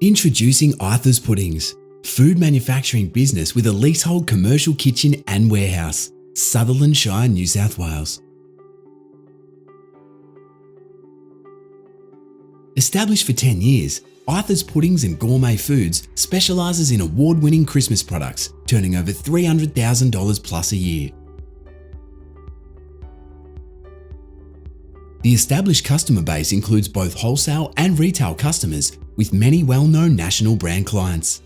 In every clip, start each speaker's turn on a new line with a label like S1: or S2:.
S1: Introducing Arthur's Puddings, food manufacturing business with a leasehold commercial kitchen and warehouse, Sutherland Shire, New South Wales. Established for 10 years, Arthur's Puddings and Gourmet Foods specialises in award-winning Christmas products, turning over $300,000 plus a year. The established customer base includes both wholesale and retail customers, with many well-known national brand clients.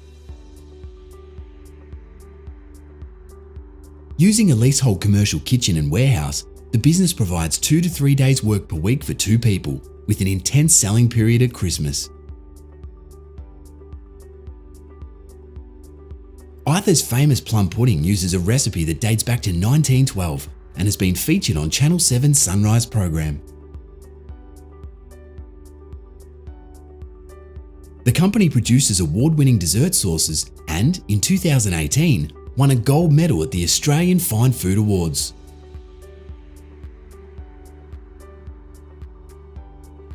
S1: Using a leasehold commercial kitchen and warehouse, the business provides 2 to 3 days work per week for 2 people, with an intense selling period at Christmas. Arthur's famous plum pudding uses a recipe that dates back to 1912 and has been featured on Channel 7's Sunrise program. The company produces award-winning dessert sauces and, in 2018, won a gold medal at the Australian Fine Food Awards.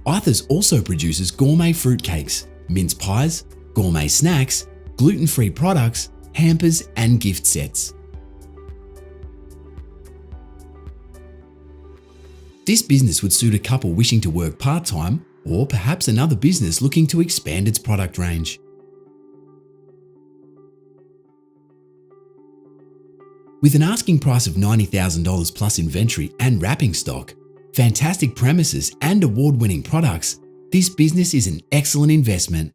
S1: Arthur's also produces gourmet fruitcakes, mince pies, gourmet snacks, gluten-free products, hampers and gift sets. This business would suit a couple wishing to work part-time, or perhaps another business looking to expand its product range. With an asking price of $90,000 plus inventory and wrapping stock, fantastic premises and award-winning products, this business is an excellent investment